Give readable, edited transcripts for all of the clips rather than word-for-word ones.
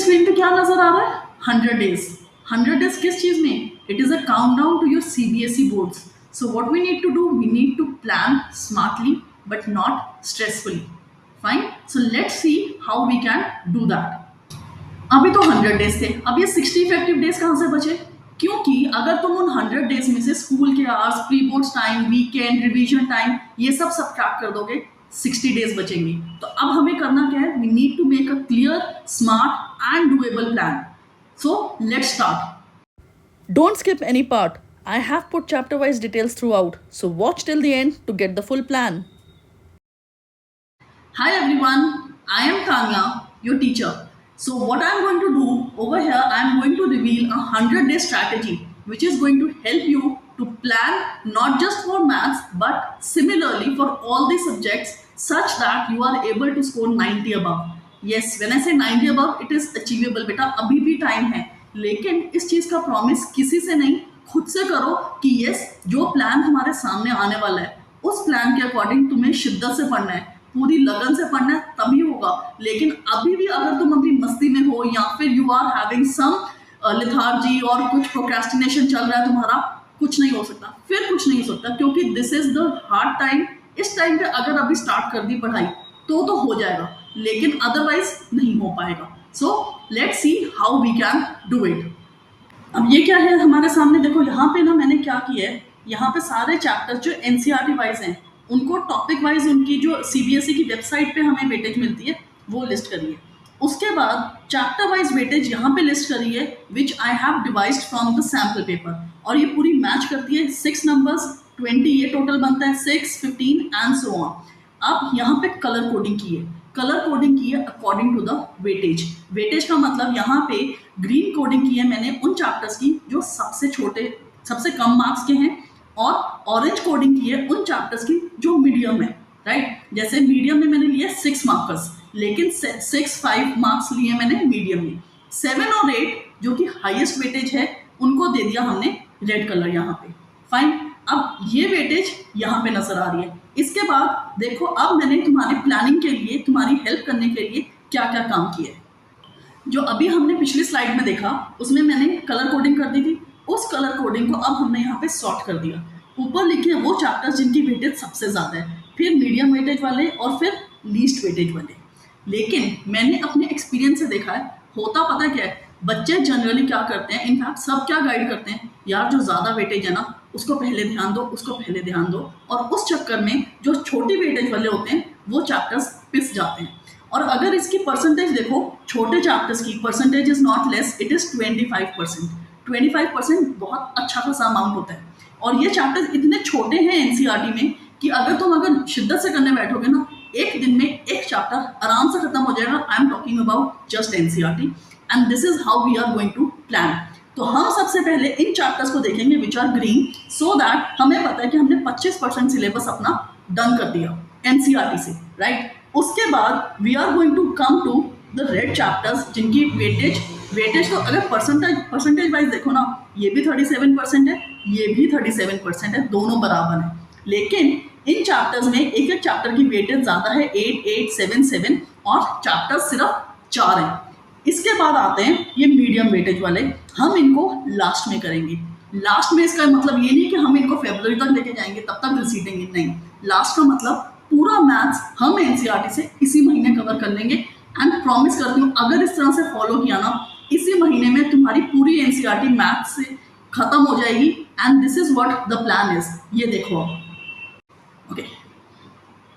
Screen पे क्या नजर आ रहा है? 100 days. 100 days किस चीज में? It is a countdown to your CBSE boards. So what we need to do, we need to plan smartly but not stressfully. Fine. So let's see how we can do that. अभी तो 100 days थे, अब ये 60 effective days कहाँ से बचे? क्योंकि अगर तुम उन 100 days में से स्कूल के hours, pre boards time, weekend, revision time, ये सब सब्ट्रैक्ट कर दोगे, 60 days बचेंगे. तो अब हमें करना क्या है? We need to make a clear, smart and doable plan. So let's start. Don't skip any part. I have put chapter wise details throughout, so watch till the end to get the full plan. Hi everyone, I am Kanya, your teacher. So what I am going to do over here, I am going to reveal a 100-day strategy which is going to help you to plan not just for maths but similarly for all the subjects such that you are able to score 90 above. Yes, when I say 90 above, it is achievable. बेटा अभी भी time है, लेकिन इस चीज का promise किसी से नहीं, खुद से करो कि यस, जो प्लान हमारे सामने आने वाला है उस प्लान के अकॉर्डिंग तुम्हें शिद्दत से पढ़ना है, पूरी लगन से पढ़ना है, तभी होगा. लेकिन अभी भी अगर तुम अपनी मस्ती में हो या फिर you are having some lethargy और कुछ प्रोक्रेस्टिनेशन चल रहा है तुम्हारा, कुछ नहीं हो सकता, फिर कुछ नहीं हो सकता, क्योंकि this is the hard time. इस टाइम पे अगर अभी स्टार्ट कर दी पढ़ाई तो हो जाएगा, लेकिन अदरवाइज नहीं हो पाएगा. So let's see how we can do it. अब ये क्या है हमारे सामने? देखो यहाँ पे ना मैंने क्या किया है, यहाँ पे सारे चैप्टर्स जो एनसीईआरटी वाइज हैं उनको टॉपिक वाइज उनकी जो सीबीएसई की वेबसाइट पे हमें वेटेज मिलती है वो लिस्ट करिए. उसके बाद चैप्टर वाइज वेटेज यहाँ पे लिस्ट करी है which I have devised from the sample paper, और ये पूरी मैच करती है 6 नंबर्स 20, ये टोटल बनता है 6, 15 एंड सो ऑन. अब यहाँ पे कलर कोडिंग की है, कलर कोडिंग की है according to the weightage. Weightage का मतलब यहाँ पे ग्रीन कोडिंग की है मैंने उन चैप्टर्स की जो सबसे छोटे, सबसे कम मार्क्स के हैं, और ऑरेंज कोडिंग की है उन चैप्टर्स की जो मीडियम है. राइट, जैसे मीडियम में मैंने लिए 6 मार्कर्स, लेकिन 6-5 मार्क्स लिए मैंने मीडियम में. 7 और 8 जो कि हाईएस्ट वेटेज है उनको दे दिया हमने रेड कलर यहाँ पे. फाइन. अब ये वेटेज यहाँ पे नजर आ रही है. इसके बाद देखो, अब मैंने तुम्हारी प्लानिंग के लिए, तुम्हारी हेल्प करने के लिए क्या क्या काम किए. जो अभी हमने पिछली स्लाइड में देखा उसमें मैंने कलर कोडिंग कर दी थी, उस कलर कोडिंग को अब हमने यहाँ पे सॉर्ट कर दिया. ऊपर लिखे वो चैप्टर्स जिनकी वेटेज सबसे ज़्यादा है, फिर मीडियम वेटेज वाले और फिर लीस्ट वेटेज वाले. लेकिन मैंने अपने एक्सपीरियंस से देखा है, होता पता क्या है, बच्चे जनरली क्या करते हैं, इनफैक्ट सब क्या गाइड करते हैं, यार जो ज़्यादा वेटेज है ना उसको पहले ध्यान दो, उसको पहले ध्यान दो, और उस चक्कर में जो छोटी वेटेज वाले होते हैं वो चैप्टर्स पिस जाते हैं. और अगर इसकी परसेंटेज देखो, छोटे चैप्टर्स की percentage is not less, it is 25%. 25% बहुत अच्छा खासा अमाउंट होता है. और ये चैप्टर्स इतने छोटे हैं एनसीईआरटी में कि अगर शिद्दत से करने बैठोगे ना, एक दिन में एक चैप्टर आराम से खत्म हो जाएगा. I am talking about just NCERT, and this is how we are going to plan. तो हम सबसे पहले इन चैप्टर्स को देखेंगे which are green, so that हमें पता है कि हमने 25% सिलेबस अपना डन कर दिया एनसीईआरटी से. राइट. उसके बाद we are going to come to the red chapters जिनकी वेटेज तो अगर परसेंटेज वाइज देखो ना, ये भी 37% है, ये भी 37% है, दोनों बराबर है. लेकिन इन चैप्टर्स में एक एक चैप्टर की वेटेज ज़्यादा है, 8, 8, 7, 7, और चैप्टर्स सिर्फ 4 हैं. इसके बाद आते हैं ये मीडियम वेटेज वाले, हम इनको लास्ट में करेंगे. लास्ट में इसका मतलब ये नहीं कि हम इनको फरवरी तक लेके जाएंगे तब तक रिसीटेंगे, नहीं. लास्ट का मतलब पूरा मैथ्स हम एनसीईआरटी से इसी महीने कवर कर लेंगे. एंड प्रॉमिस करती हूँ, अगर इस तरह से फॉलो किया ना, इसी महीने में तुम्हारी पूरी एनसीईआरटी मैथ्स से खत्म हो जाएगी. And this is what the plan is. ये देखो अब, ओके,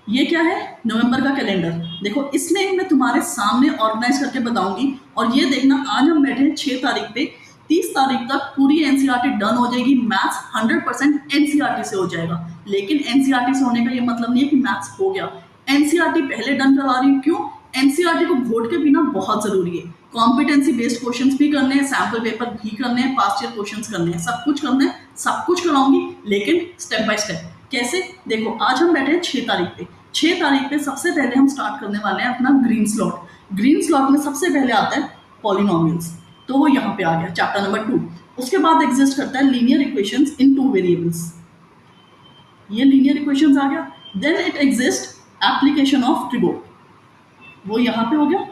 ये क्या है? नवंबर का कैलेंडर. देखो, इसमें मैं तुम्हारे सामने ऑर्गेनाइज करके बताऊंगी, और ये देखना, आज हम बैठे हैं 6 तारीख पे, 30 तारीख तक पूरी एनसीईआरटी डन हो जाएगी. मैथ्स 100% एनसीईआरटी से हो जाएगा. लेकिन एनसीईआरटी से होने का ये मतलब नहीं है कि मैथ्स हो गया. एनसीईआरटी पहले डन करवा रही हूँ. क्यों? एनसीईआरटी को घोट के पीना बहुत जरूरी है. कॉम्पिटेंसी बेस्ड क्वेश्चंस भी करने हैं, सैम्पल पेपर भी करने हैं, पास्ट ईयर क्वेश्चंस करने हैं, सब कुछ करना है, सब कुछ कराऊंगी, लेकिन स्टेप बाय स्टेप. कैसे? देखो, आज हम बैठे हैं 6 तारीख पे. 6 तारीख पे सबसे पहले हम स्टार्ट करने वाले हैं अपना ग्रीन स्लॉट. ग्रीन स्लॉट में सबसे पहले आता है पॉलिनोमियल्स, तो वो यहाँ पे आ गया, चैप्टर नंबर 2. उसके बाद एग्जिस्ट करता है लीनियर इक्वेशंस इन 2 वेरिएबल्स. ये लीनियर इक्वेशंस आ गया. Then it exist application of trigo, वो यहाँ पे हो गया.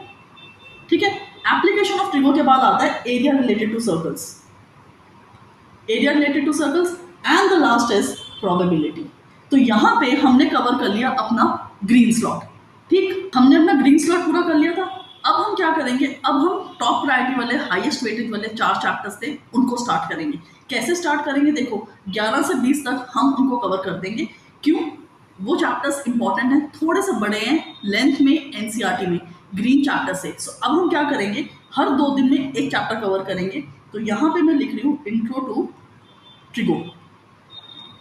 ठीक है. एप्लीकेशन ऑफ ट्रिगो के बाद आता है area related to circles, area related to circles, and the last is probability. तो यहाँ पे हमने कवर कर लिया अपना ग्रीन स्लॉट, ठीक, हमने अपना ग्रीन स्लॉट पूरा कर लिया था। अब हम क्या करेंगे, अब हम टॉप प्रायोरिटी वाले हाईएस्ट वेटेज वाले 4 चैप्टर्स थे उनको स्टार्ट करेंगे। कैसे स्टार्ट करेंगे, देखो 11 से 20 तक हम उनको कवर कर देंगे। क्यों, वो चैप्टर्स इंपॉर्टेंट हैं, थोड़े से बड़े हैं लेंथ में एनसीईआरटी में ग्रीन चैप्टर से। सो अब हम क्या करेंगे, हर 2 दिन में एक चैप्टर कवर करेंगे। तो यहाँ पे मैं लिख रही हूँ इंट्रो टू ट्रिगो,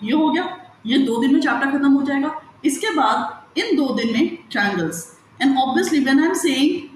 ये हो गया, ये 2 दिन में चैप्टर खत्म हो जाएगा। इसके बाद इन 2 दिन में triangles, and obviously when I am saying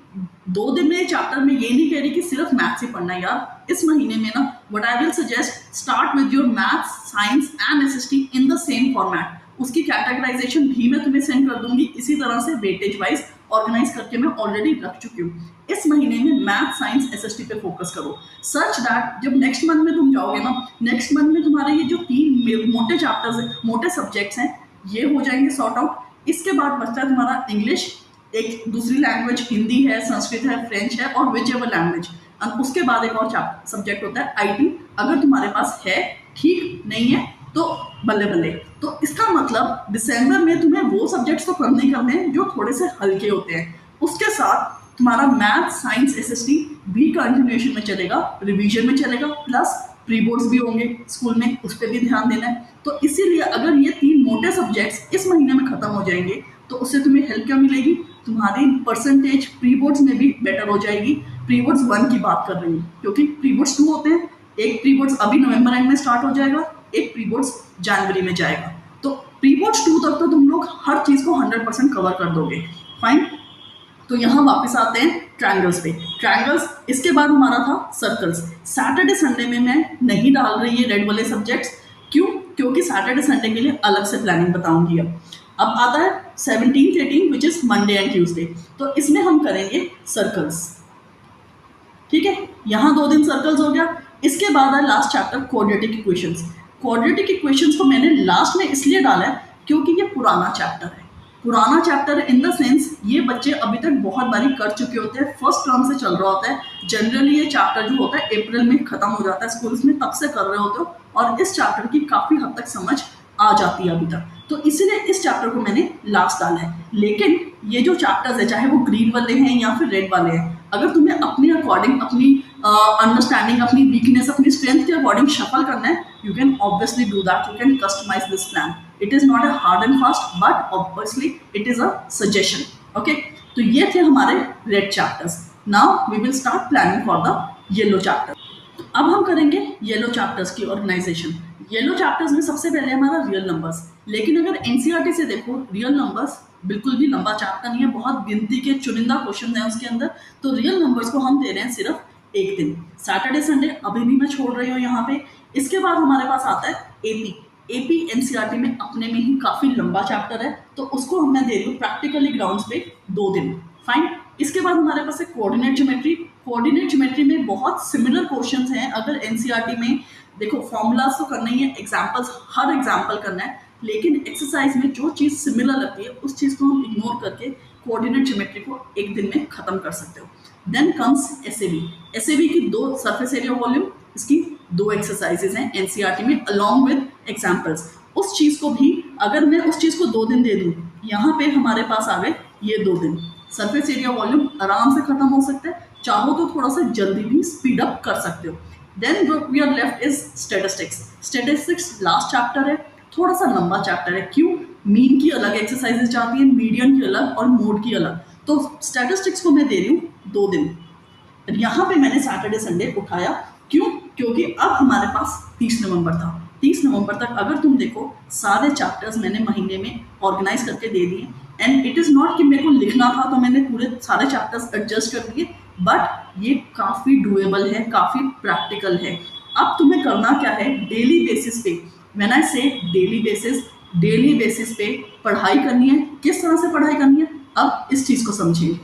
2 दिन में चैप्टर में ये नहीं कह रही कि सिर्फ मैथ्स ही पढ़ना है यार। इस महीने में ना what I will suggest, start with your maths, science and SST in the same format. उसकी कैटेगराइजेशन भी मैं तुम्हें सेंड कर दूंगी, इसी तरह से वेटेज वाइज ऑर्गेनाइज करके मैं ऑलरेडी रख चुकी हूँ। इस महीने में मैथ, साइंस, एसएसटी पे फोकस करो, सच दैट जब नेक्स्ट मंथ में तुम जाओगे ना, नेक्स्ट मंथ में तुम्हारे ये जो 3 मोटे चैप्टर्स हैं, मोटे सब्जेक्ट्स हैं, ये हो जाएंगे सॉर्ट आउट। इसके बाद बचता है तुम्हारा इंग्लिश, एक दूसरी लैंग्वेज हिंदी है, संस्कृत है, फ्रेंच है और विच एवर लैंग्वेज। और उसके बाद एक और सब्जेक्ट होता है आईटी, अगर तुम्हारे पास है ठीक, नहीं है तो बल्ले बल्ले। तो इसका मतलब दिसंबर में तुम्हें वो सब्जेक्ट्स तो कम नहीं करने हैं जो थोड़े से हल्के होते हैं। उसके साथ तुम्हारा मैथ, साइंस, एसएसटी भी कंटिन्यूएशन में चलेगा, रिवीजन में चलेगा, प्लस प्री बोर्ड्स भी होंगे स्कूल में, उस पर भी ध्यान देना है। तो इसीलिए अगर ये 3 मोटे सब्जेक्ट्स इस महीने में खत्म हो जाएंगे तो उससे तुम्हें हेल्प क्या मिलेगी, तुम्हारी परसेंटेज प्री बोर्ड्स में भी बेटर हो जाएगी। प्री बोर्ड्स 1 की बात कर रही हूँ, क्योंकि प्री बोर्ड्स 2 होते हैं, एक प्री बोर्ड्स अभी नवंबर एंड में स्टार्ट हो जाएगा, एक प्री बोर्ड्स जनवरी में जाएगा। तो प्री बोर्ड्स 2 तक तो तुम लोग हर चीज़ को 100% कवर कर दोगे, फाइन। तो यहाँ वापस आते हैं ट्रायंगल्स पे। ट्रायंगल्स, इसके बाद हमारा था सर्कल्स। सैटरडे संडे में मैं नहीं डाल रही है रेड वाले सब्जेक्ट्स, क्यों, क्योंकि सैटरडे संडे के लिए अलग से प्लानिंग बताऊंगी। अब आता है 17th 18 which is Monday and Tuesday. तो इसमें हम करेंगे सर्कल्स, ठीक है, यहाँ 2 दिन सर्कल्स हो गया। इसके बाद है last chapter quadratic equations. Quadratic equations को मैंने लास्ट में इसलिए डाला है क्योंकि ये पुराना चैप्टर है। पुराना चैप्टर इन द सेंस ये बच्चे अभी तक बहुत बारी कर चुके होते हैं, फर्स्ट टर्म से चल रहा होता है। जनरली ये चैप्टर जो होता है अप्रैल में खत्म हो जाता है स्कूल्स में, तब से कर रहे होते हो और इस चैप्टर की काफ़ी हद तक समझ आ जाती है अभी तक। तो इसीलिए इस चैप्टर को मैंने लास्ट डाला है। लेकिन ये जो चैप्टर्स है, चाहे वो ग्रीन वाले हैं या फिर रेड वाले हैं, अगर तुम्हें अपने अकॉर्डिंग, अपनी अंडरस्टैंडिंग, अपनी वीकनेस, अपनी स्ट्रेंथ के अकॉर्डिंग शफल करना है, you can obviously do that, you can customise this plan. It is not a hard and fast, but obviously it is a suggestion. Okay, तो ये थे हमारे red chapters. Now we will start planning for the yellow chapter. अब हम करेंगे yellow chapters की organisation. Yellow chapters में सबसे पहले हमारा रियल नंबर्स। लेकिन अगर एनसीईआरटी से देखो, रियल नंबर्स बिल्कुल भी लंबा चैप्टर नहीं है, बहुत गिनती के चुनिंदा क्वेश्चन है उसके अंदर। तो रियल नंबर्स को हम दे रहे हैं सिर्फ एक दिन, सैटरडे संडे, अभी भी मैं छोड़ रही हूँ यहाँ पे। इसके बाद हमारे पास आता है एपी। एपी एनसीईआरटी में अपने में ही काफ़ी लंबा चैप्टर है, तो उसको मैं दे रही हूँ प्रैक्टिकली ग्राउंड्स पे 2 दिन, फाइन। इसके बाद हमारे पास है कोऑर्डिनेट ज्योमेट्री। कोऑर्डिनेट ज्योमेट्री में बहुत सिमिलर क्वेश्चंस हैं। अगर एनसीईआरटी में देखो, फॉर्मूलाज तो करना ही है, एग्जाम्पल्स हर एग्जाम्पल करना है, लेकिन एक्सरसाइज में जो चीज़ सिमिलर लगती है उस चीज़ को हम इग्नोर करके कोऑर्डिनेट ज्योमेट्री को एक दिन में खत्म कर सकते हो। Then comes SAB. एसएबी की 2 सरफेस एरिया वॉल्यूम, इसकी 2 एक्सरसाइजेज हैं एनसीईआरटी में अलॉन्ग विद एग्जाम्पल्स। उस चीज़ को भी अगर मैं उस चीज़ को 2 दिन दे दूँ, यहाँ पे हमारे पास आ गए ये 2 दिन। सरफेस एरिया वॉल्यूम आराम से खत्म हो सकता है, चाहो तो थोड़ा सा जल्दी भी स्पीड अप कर सकते हो। Then we are left is statistics. Statistics last chapter है, थोड़ा सा लंबा चैप्टर है। क्यों? मीन की अलग एक्सरसाइजेज जाती हैं, मीडियन की अलग और मोड की अलग। तो स्टैटिस्टिक्स को मैं दे रही हूँ 2 दिन। यहाँ पे मैंने सैटरडे संडे उठाया, क्यों? क्योंकि अब हमारे पास 30 नवंबर था। 30 नवंबर तक अगर तुम देखो, सारे चैप्टर्स मैंने महीने में ऑर्गेनाइज करके दे दिए। एंड इट इज़ नॉट कि मेरे को लिखना था तो मैंने पूरे सारे चैप्टर्स एडजस्ट कर दिए, बट ये काफ़ी डूएबल है, काफ़ी प्रैक्टिकल है। अब तुम्हें करना क्या है, डेली बेसिस पे, व्हेन आई से डेली बेसिस पे पढ़ाई करनी है। किस तरह से पढ़ाई करनी है, अब इस चीज़ को समझिए।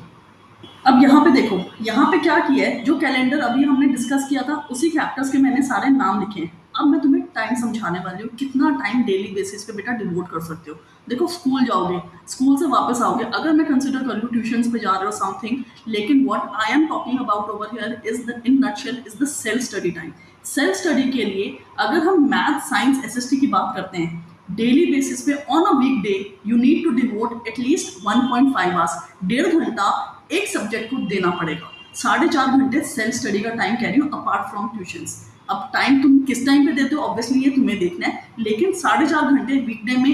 अब यहाँ पे देखो, यहाँ पे क्या किया है, जो कैलेंडर अभी हमने डिस्कस किया था उसी चैप्टर्स के मैंने सारे नाम लिखे हैं। अब मैं तुम्हें टाइम समझाने वाली हूँ, कितना टाइम डेली बेसिस पे बेटा डिवोट कर सकते हो। देखो स्कूल जाओगे, स्कूल से वापस आओगे, अगर मैं कंसिडर कर लूँ ट्यूशन पे जा रहे हो समथिंग, लेकिन what I am talking about over here is the in nutshell is the self study time. Self study के लिए अगर हम मैथ साइंस एसएसटी की बात करते हैं, डेली बेसिस पे on a weekday you need to devote at least 1.5 hours, 1.5 घंटा एक सब्जेक्ट को देना पड़ेगा। 4.5 घंटे सेल्फ स्टडी का टाइम कह रही हूँ अपार्ट फ्रॉम ट्यूशंस। अब टाइम तुम किस टाइम पे देते हो ऑब्वियसली ये तुम्हें देखना है, लेकिन 4.5 घंटे वीकडे में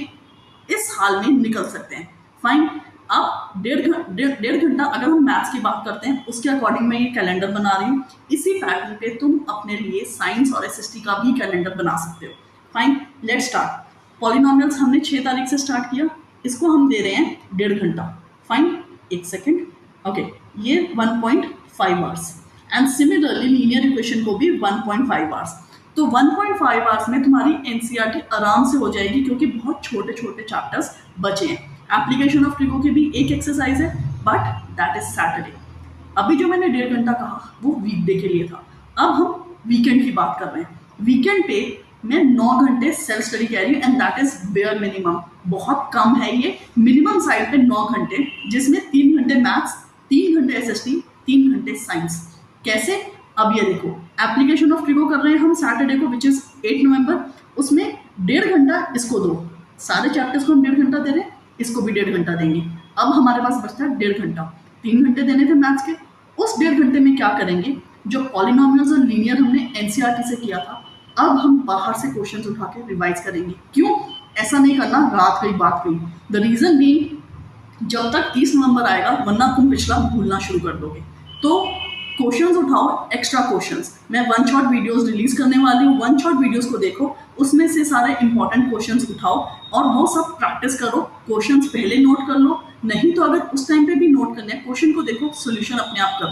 इस हाल में निकल सकते हैं। फाइन। अब 1.5 घंटा अगर हम मैथ्स की बात करते हैं, उसके अकॉर्डिंग मैं ये कैलेंडर बना रही हूँ। इसी पैटर्न पे तुम अपने लिए साइंस और एसएसटी का भी कैलेंडर बना सकते हो। Fine, let start. पॉलिनोमियल्स हमने 6 तारीख से स्टार्ट किया, इसको हम दे रहे हैं 1.5 घंटा। फाइन, एक सेकेंड, ओके, ये 1.5 hours. And similarly linear equation को भी 1.5 आवर्स। तो 1.5 आवर्स में तुम्हारी एनसीईआरटी आराम से हो जाएगी, क्योंकि बहुत छोटे छोटे चैप्टर्स बचे हैं। एप्लीकेशन ऑफ ट्रिगो की भी एक एक्सरसाइज है, बट दैट इज सैटरडे। अभी जो मैंने 1.5 घंटा कहा वो वीकडे के लिए था। अब हम वीकेंड की बात कर रहे हैं। वीकेंड पे मैं 9 घंटे सेल्फ स्टडी कह रही हूँ, and that is bare minimum. बहुत कम है ये, मिनिमम साइड पे 9 घंटे, जिसमें 3 घंटे मैथ्स, 3 घंटे एसएसटी, 3 घंटे साइंस। कैसे? अब ये देखो, एप्लीकेशन ऑफ ट्रिगो कर रहे हैं हम सैटरडे को, विच इज 8 नवंबर। उसमें 1.5 घंटा इसको दो, सारे चैप्टर्स को हम 1.5 घंटा दे रहे हैं, इसको भी 1.5 घंटा देंगे। अब हमारे पास बचता है 1.5 घंटा। 3 घंटे देने थे मैथ्स के, उस 1.5 घंटे में क्या करेंगे, जो पॉलिनोमियल्स और लीनियर हमने एनसीईआरटी से किया था, अब हम बाहर से क्वेश्चंस उठा के रिवाइज करेंगे। क्यों? ऐसा नहीं करना रात गई बात गई। द रीजन बीइंग, जब तक 30 नवंबर आएगा, वरना तुम पिछला भूलना शुरू कर दोगे। तो क्वेश्चंस उठाओ, एक्स्ट्रा क्वेश्चंस। मैं वन शॉट वीडियोस रिलीज करने वाली हूँ, वन शॉट वीडियोस को देखो, उसमें से सारे इंपॉर्टेंट क्वेश्चंस उठाओ और वो सब प्रैक्टिस करो। क्वेश्चंस पहले नोट कर लो, नहीं तो अगर उस टाइम पे भी नोट करने हैं, क्वेश्चन को देखो, सोल्यूशन अपने आप करो,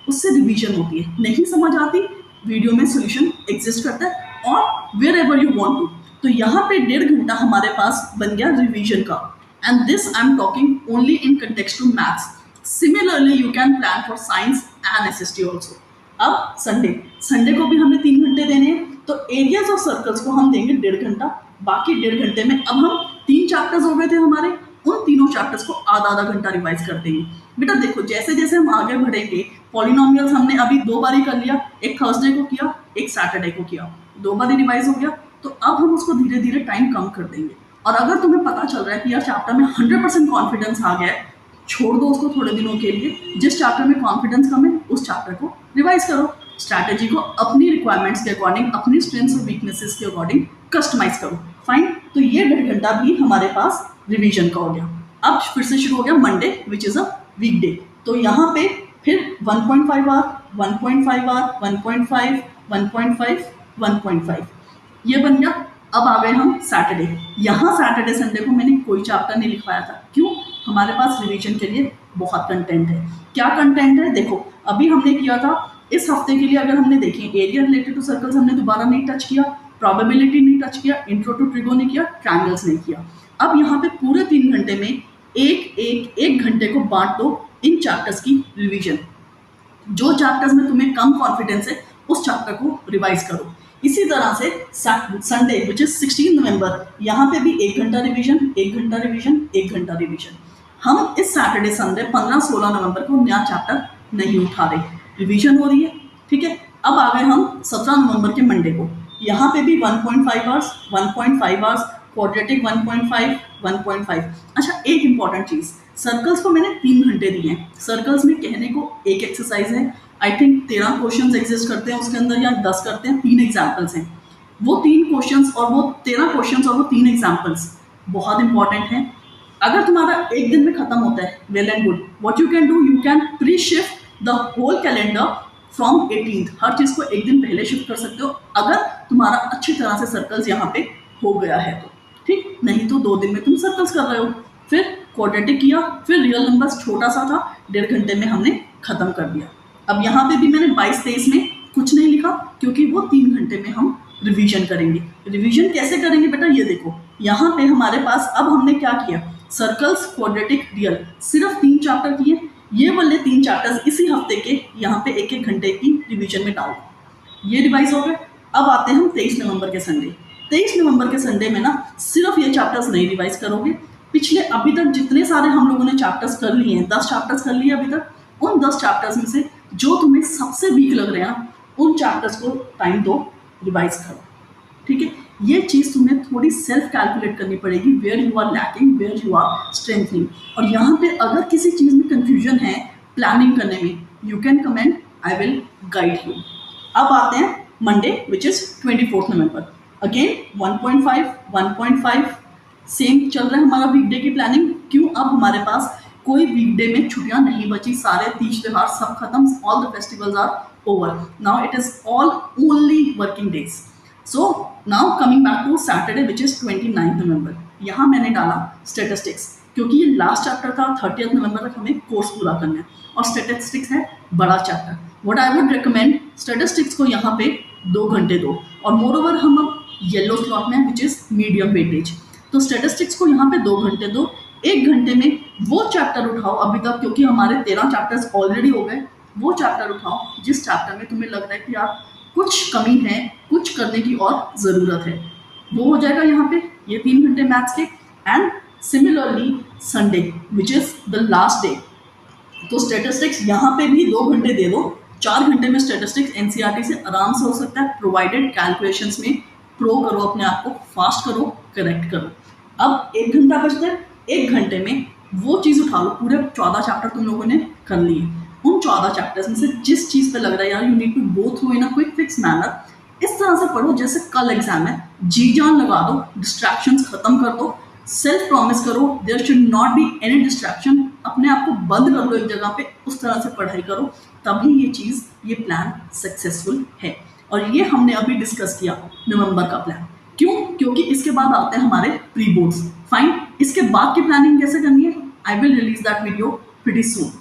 उससे रिवीजन होती है। नहीं समझ आती, वीडियो में सोल्यूशन एग्जिस्ट करता है, और wherever you want to. तो यहाँ पे 1.5 घंटा हमारे पास बन गया रिवीजन का, and this I am talking only in context to maths. Similarly you can plan for science and SST also. अब संडे को भी हमें 3 घंटे देने हैं, तो एरियाज और सर्कल्स को हम देंगे 1.5 घंटा। बाकी 1.5 घंटे में अब हम 3 चैप्टर्स हो गए थे हमारे, उन तीनों चैप्टर्स को आधा घंटा रिवाइज कर देंगे। बेटा देखो, जैसे जैसे हम आगे बढ़ेंगे, पॉलिनोमियल्स हमने अभी 2 बारी कर लिया, एक थर्सडे को किया, एक सैटरडे को किया, 2 बारी रिवाइज हो गया। तो अब हम उसको धीरे धीरे टाइम कम कर देंगे। और अगर तुम्हें पता चल रहा है कि यार चैप्टर में 100% कॉन्फिडेंस आ गया है, छोड़ दो उसको थोड़े दिनों के लिए। जिस चैप्टर में कॉन्फिडेंस कम है, उस चैप्टर को रिवाइज करो। स्ट्रैटेजी को अपनी रिक्वायरमेंट्स के अकॉर्डिंग, अपनी स्ट्रेंथ्स और वीकनेसेस के अकॉर्डिंग कस्टमाइज करो। फाइन, तो ये 1.5 घंटा भी हमारे पास रिवीजन का हो गया। अब फिर से शुरू हो गया मंडे, विच इज अ वीकडे। तो यहाँ पे फिर 1.5 आवर, 1.5 आवर, 1.5, 1.5, 1.5 ये बन गया। अब आ गए हम सैटरडे। यहाँ सैटरडे संडे को मैंने कोई चैप्टर नहीं लिखवाया था। क्यों? हमारे पास रिवीजन के लिए बहुत कंटेंट है। क्या कंटेंट है? देखो, अभी हमने किया था इस हफ्ते के लिए, अगर हमने देखें, एरिया रिलेटेड टू सर्कल्स हमने दोबारा नहीं टच किया, प्रोबेबिलिटी नहीं टच किया, इंट्रो टू ट्रिगो नहीं किया, ट्रायंगल्स नहीं किया। अब यहाँ पे पूरे 3 घंटे में एक घंटे को बांट दो इन चैप्टर्स की रिवीजन। जो चैप्टर्स में तुम्हें कम कॉन्फिडेंस है, उस चैप्टर को रिवाइज करो। इसी तरह से संडे विच इज 16 नवंबर, यहाँ पे भी 1 घंटा रिवीजन, 1 घंटा रिवीजन, 1 घंटा रिवीजन। हम इस सैटरडे संडे 15-16 नवंबर को नया चैप्टर नहीं उठा रहे, रिवीजन हो रही है। ठीक है। अब आ गए हम 17 नवंबर के मंडे को। यहाँ पे भी 1.5 आवर्स, 1.5 आवर्स, क्वाड्रेटिक 1.5, 1.5। अच्छा, एक इंपॉर्टेंट चीज़, सर्कल्स को मैंने 3 घंटे दिए हैं। सर्कल्स में कहने को एक एक्सरसाइज है, आई थिंक 13 क्वेश्चंस एग्जिस्ट करते हैं उसके अंदर, या 10 करते हैं, 3 एग्जाम्पल्स हैं। वो 3 क्वेश्चंस और वो 13 क्वेश्चंस और वो 3 एग्जाम्पल्स बहुत इंपॉर्टेंट हैं। अगर तुम्हारा एक दिन में खत्म होता है, well and good. What you can do, you can pre shift the whole calendar from 18th। हर चीज़ को एक दिन पहले शिफ्ट कर सकते हो, अगर तुम्हारा अच्छी तरह से सर्कल्स यहाँ पे हो गया है तो। ठीक, नहीं तो 2 दिन में तुम सर्कल्स कर रहे हो। फिर क्वाड्रेटिक किया, फिर रियल नंबर्स छोटा सा था, 1.5 घंटे में हमने खत्म कर दिया। अब यहाँ पे भी मैंने 22-23 में कुछ नहीं लिखा, क्योंकि वो 3 घंटे में हम रिवीजन करेंगे। रिवीजन कैसे करेंगे बेटा, ये देखो, यहाँ पे हमारे पास अब हमने क्या किया, सर्कल्स, क्वाड्रेटिक, रियल, सिर्फ 3 चैप्टर किए। ये वाले 3 चैप्टर्स इसी हफ्ते के यहाँ पे 1-1 घंटे की रिवीजन में डाल दो। ये रिवाइज हो गए। अब आते हैं हम 23 नवंबर के संडे। 23 नवंबर के संडे में ना सिर्फ ये चैप्टर्स नहीं रिवाइज करोगे, पिछले अभी तक जितने सारे हम लोगों ने चैप्टर्स कर लिए हैं, 10 चैप्टर्स कर लिए अभी तक, उन 10 चैप्टर्स में से जो तुम्हें सबसे वीक लग रहे हैं ना, उन चैप्टर्स को टाइम दो, रिवाइज करो। ठीक है, ये चीज़ तुम्हें थोड़ी सेल्फ कैलकुलेट करनी पड़ेगी, where you are lacking, where you are strengthening. और यहाँ पे अगर किसी चीज़ में कंफ्यूजन है प्लानिंग करने में, you can comment, I will guide you. अब आते हैं Monday which is 24 November. Again 1.5 same चल रहा है हमारा वीकडे की प्लानिंग। क्यों? अब हमारे पास कोई वीकडे में छुट्टियां नहीं बची, सारे तीज त्योहार सब खत्म, all the festivals are over, now it is all only working days. So now coming back to Saturday which is 29 November. यहाँ मैंने डाला स्टेटिस्टिक्स, क्योंकि ये लास्ट चैप्टर था, 30 नवंबर तक हमें कोर्स पूरा करना है और स्टेटिस्टिक्स है बड़ा chapter. What I would recommend, statistics को यहाँ पे 2 घंटे दो, और मोर ओवर हम अब येलो स्लॉट में विच इज मीडियम वेटेज, तो स्टेटिस्टिक्स को यहाँ पे 2 घंटे दो। 1 घंटे में वो चैप्टर उठाओ अभी तक, क्योंकि हमारे 13 चैप्टर्स ऑलरेडी हो गए, वो चैप्टर उठाओ जिस चैप्टर में तुम्हें लग रहा है कि यार कुछ कमी है, कुछ करने की और ज़रूरत है, वो हो जाएगा यहाँ पे ये 3 घंटे मैथ्स के। And similarly Sunday which is the last day, तो स्टेटिस्टिक्स यहाँ पे भी 2 घंटे दे दो। 4 घंटे में स्टेटिस्टिक्स एनसीईआरटी से आराम से हो सकता है, प्रोवाइडेड कैलकुलेशंस में प्रो करो, अपने आप को फास्ट करो, करेक्ट करो। अब 1 घंटा बचता है, 1 घंटे में वो चीज़ उठा लो, पूरे 14 चैप्टर तुम लोगों ने कर लिए, उन 14 चैप्टर्स में से जिस चीज़ पे लग रहा है यार you need to go through in a quick fix manner, इस तरह से पढ़ो जैसे कल एग्जाम है, जी जान लगा दो, डिस्ट्रैक्शंस खत्म कर दो, सेल्फ प्रॉमिस करो there should not be any distraction, अपने आप को बंद कर लो एक जगह पे, उस तरह से पढ़ाई करो, तभी ये चीज़, ये प्लान सक्सेसफुल है। और ये हमने अभी डिस्कस किया नवंबर का प्लान। क्यों? क्योंकि इसके बाद आते हैं हमारे प्री बोर्ड्स। फाइन, इसके बाद की प्लानिंग कैसे करनी है, I will release that video pretty soon.